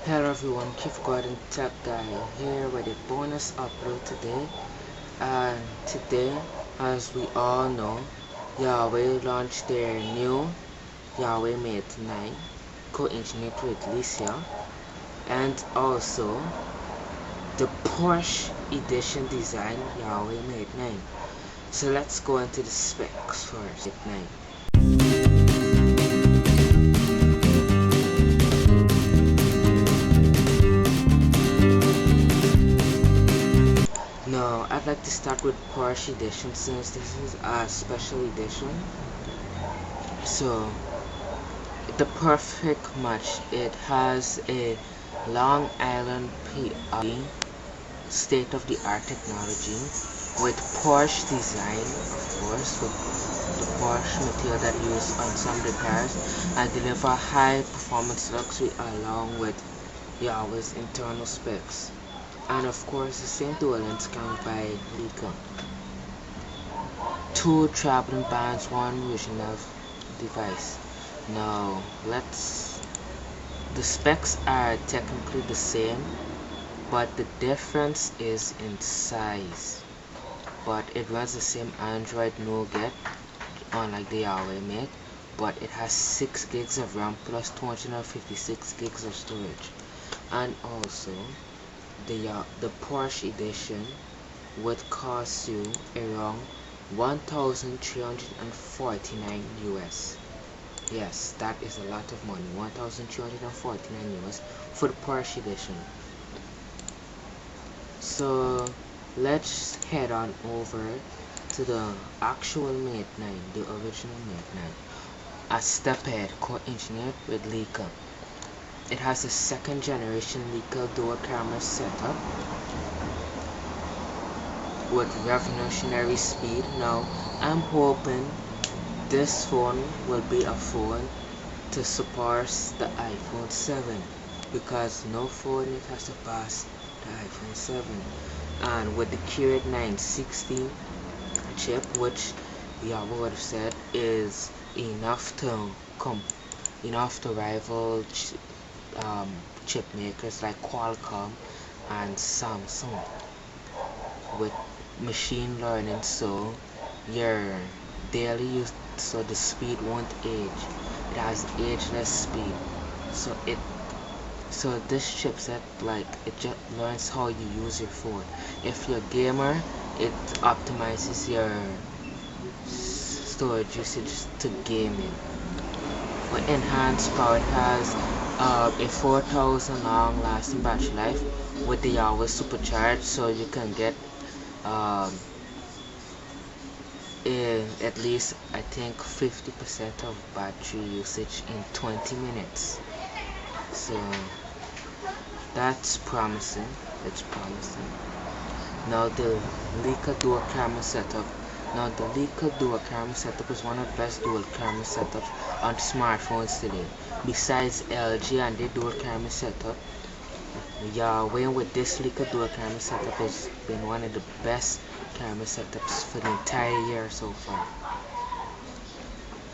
Hello everyone, Keith Gordon Tech Guy here with a bonus upload today. And today, as we all know, Huawei launched their new Huawei Mate 9 co-engineered with Licia, and also the Porsche edition design Huawei Mate 9. So let's go into the specs first. Mate 9. Now, I'd like to start with Porsche edition since this is a special edition. So, the perfect match. It has a Long Island PRD state-of-the-art technology with Porsche design, of course, with the Porsche material that used on some of the cars, and deliver high performance luxury along with Huawei's internal specs. And of course, the same dual lens count by Leica. 2 traveling bands, 1 version of device. Now the specs are technically the same, but the difference is in size. But it runs the same Android Nougat, unlike the Huawei Mate, but it has 6 gigs of RAM plus 256 gigs of storage. And also, the Porsche edition would cost you around 1,349 US. Yes, that is a lot of money. 1,349 US for the Porsche edition. So let's head on over to the actual Mate 9, the original Mate 9. A step ahead, co-engineered with Leica. It has a second generation Leica dual camera setup with revolutionary speed. Now, I'm hoping this phone will be a phone to surpass the iPhone 7, because no phone it has surpassed the iPhone 7. And with the Kirin 960 chip, which I would have said is enough to rival chip makers like Qualcomm and Samsung with machine learning, so your daily use, so the speed won't age. It has ageless speed, so this chipset, like, it just learns how you use your phone. If you're a gamer, it optimizes your storage usage to gaming. With enhanced power, it has a 4,000 long lasting battery life with the Huawei supercharged, so you can get at least, I think, 50% of battery usage in 20 minutes. So that's promising. It's promising. Now the Leica dual camera setup. Now the Leica dual camera setup is one of the best dual camera setups on smartphones today. Besides LG and their dual camera setup, Huawei with this Leica dual camera setup has been one of the best camera setups for the entire year so far.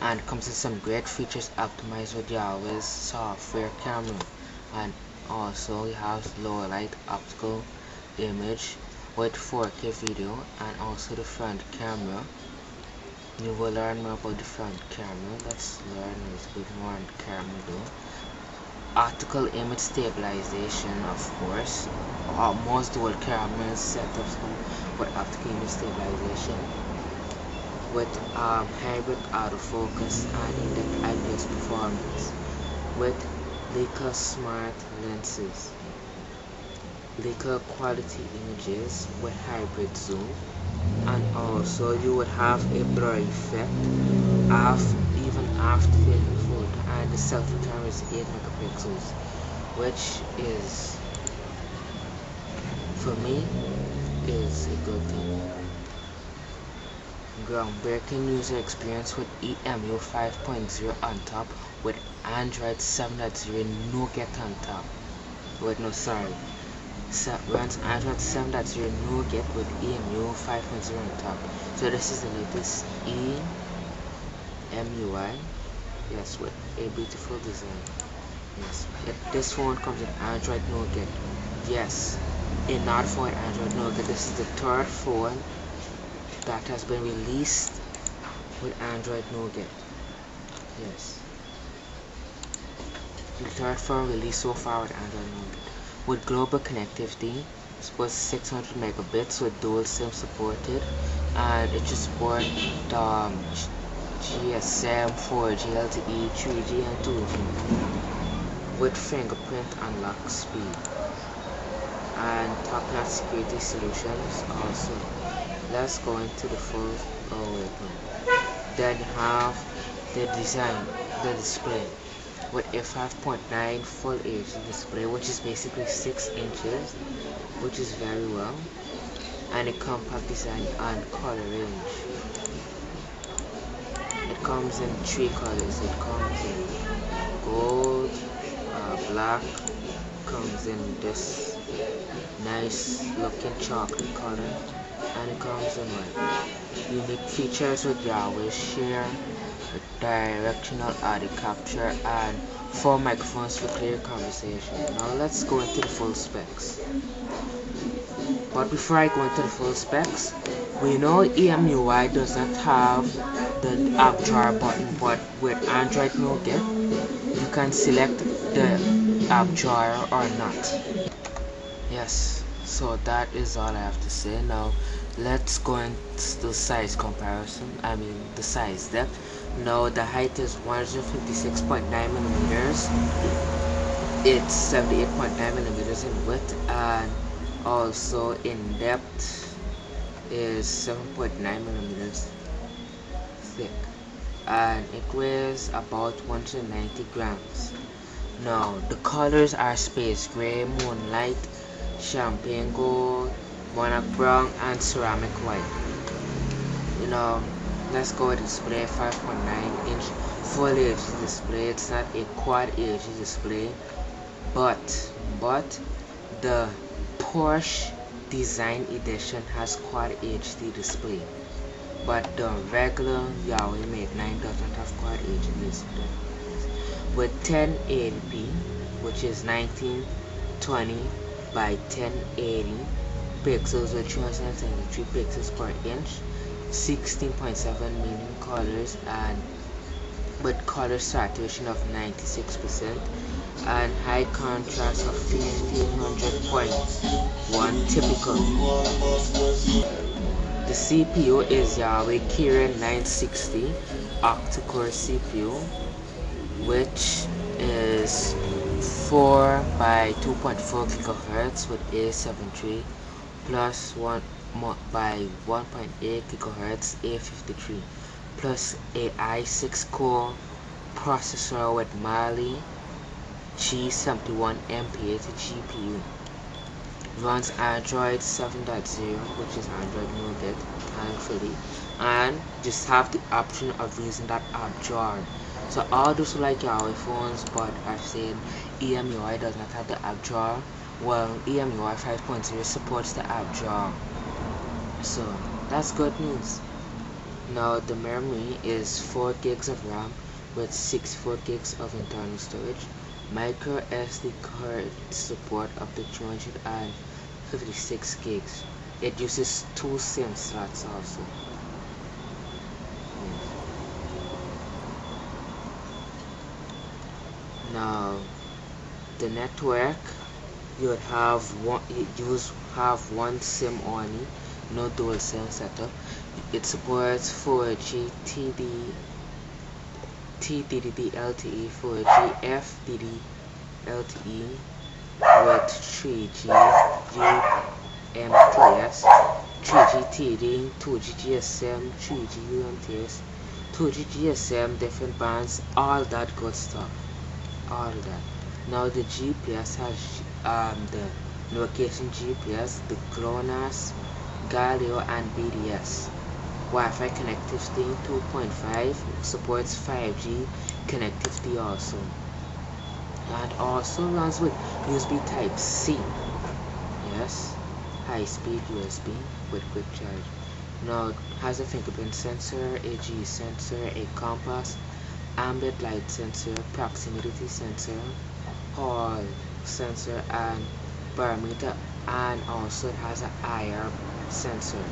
And comes with some great features optimized with Huawei's software camera. And also you have low light optical image with 4K video, and also the front camera. You will learn more about the front camera. Let's learn a little bit more on the camera though. Optical image stabilization, of course. Most dual camera setups come with optical image stabilization with hybrid autofocus and in-depth IPS performance with Leica smart lenses. Leica quality images with hybrid zoom, and also you would have a blur effect even after taking photo, and the selfie camera is 8 megapixels, which is, for me, is a good thing. Groundbreaking user experience with EMU 5.0 on top with Android 7.0 Nougat on top. Runs Android 7.0 Nougat with EMU 5.0 on top. So this is the latest EMUI, yes, with a beautiful design. Yes, this phone comes with Android Nougat. Yes, in not for Android Nougat. This is the third phone that has been released with Android Nougat. Yes, the third phone released so far with Android Nougat. With global connectivity, supports 600 megabits with dual SIM supported, and it should support GSM, 4G, LTE, 3G, and 2G with fingerprint unlock speed. And top-notch security solutions also. Let's go into the full overview. Then you have the design, the display with a 5.9 full HD display, which is basically 6 inches, which is very well, and a compact design and color range. It comes in 3 colors. It comes in gold, black, comes in this nice looking chocolate color, and it comes in white. Unique features with Huawei share directional audio capture and 4 microphones for clear conversation. Now let's go into the full specs. But before I go into the full specs, we know EMUI does not have the app drawer button, but with Android Nougat, you can select the app drawer or not. Yes, so that is all I have to say. Now let's go into the size comparison. I mean the size depth. Now the height is 156.9 millimeters. It's 78.9 millimeters in width, and also in depth is 7.9 millimeters thick, and it weighs about 190 grams. Now the colors are space gray, moonlight, champagne gold, monarch brown, and ceramic white. Let's go with display. 5.9 inch full HD display. It's not a quad HD display, but the Porsche Design Edition has quad HD display, but the regular Huawei Mate 9 doesn't have quad HD display. With 1080p, which is 1920 by 1080 pixels with 373 pixels per inch, 16.7 million colors, and with color saturation of 96%, and high contrast of 1500.1 typical. The CPU is Huawei Kirin 960 octa-core CPU, which is 4 by 2.4 gigahertz with A73 plus 1 by 1.8 gigahertz A53 plus a i6 core processor with Mali G71 MP80 GPU. Runs Android 7.0, which is Android Nougat, thankfully, and just have the option of using that app drawer. So all those who like Huawei phones but are saying EMUI does not have the app drawer, well, EMUI 5.0 supports the app drawer. So that's good news. Now the memory is 4 gigs of RAM with 64 gigs of internal storage. Micro SD card support up to 256 gigs. It uses 2 SIM slots also. Now the network, you would have one SIM only, no dual SIM setup. It supports 4G TDD LTE, 4G FDD LTE with 3G UMTS, 3G TD, 2G GSM, 3G UMTS, 2G GSM, different bands, all that good stuff. All of that. Now the GPS has the location GPS, the GLONASS, Galileo, and BDS. Wi-Fi connectivity 2.5 supports 5G connectivity also, and also runs with USB Type C. Yes, high-speed USB with quick charge. Now it has a fingerprint sensor, a G sensor, a compass, ambient light sensor, proximity sensor, Hall sensor and barometer, and also it has an IR sensor.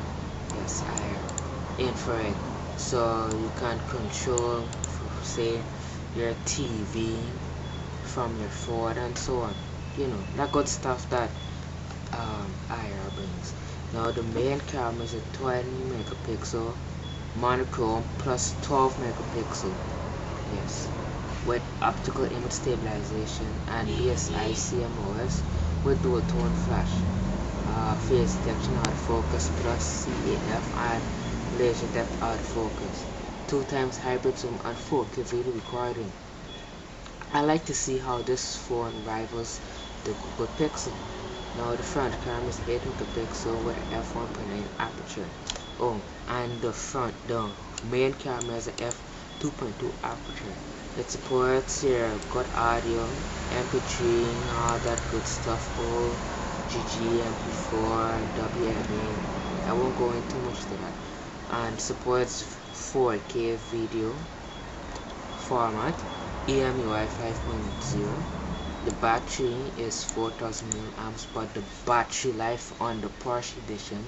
Yes, IR infrared, so you can control, say, your TV from your phone and so on. That good stuff that IR brings. Now the main camera is a 20 megapixel monochrome plus 12 megapixel. Yes, with optical image stabilization and BSI CMOS with dual tone flash, phase detection autofocus plus CAF and laser depth autofocus, 2x hybrid zoom and 4K video recording. I like to see how this phone rivals the Google Pixel. Now the front camera is 8 megapixel with f1.9 aperture. Oh, and the main camera is a f2.2 aperture. It supports your good audio, MP3, and all that good stuff. Oh, GG, MP4, WMA. I won't go into much to that. And supports 4K video format, EMUI 5.0. The battery is 4000 milliamps, but the battery life on the Porsche edition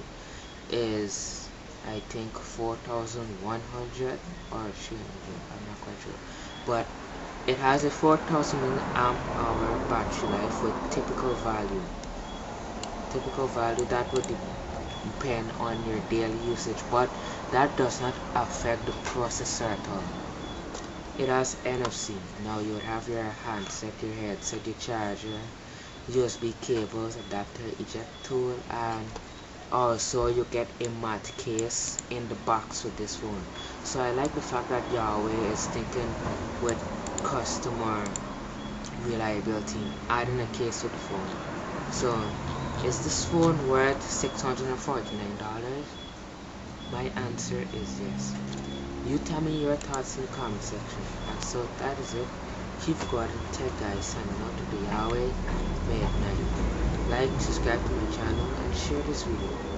is, I think, 4100 or 300. I'm not quite sure, but it has a 4000 milliamp hour battery life with typical value. Typical value that would depend on your daily usage, but that does not affect the processor at all. It has NFC. Now you would have your handset, your headset, your charger, USB cables, adapter, eject tool, and also you get a matte case in the box with this phone. So I like the fact that Huawei is thinking with customer reliability, adding a case to the phone. So is this phone worth $649? My answer is yes. You tell me your thoughts in the comment section. And so that is it. Keep God and tech guys signing out to the Huawei Mate 9. Like, subscribe to my channel and share this video.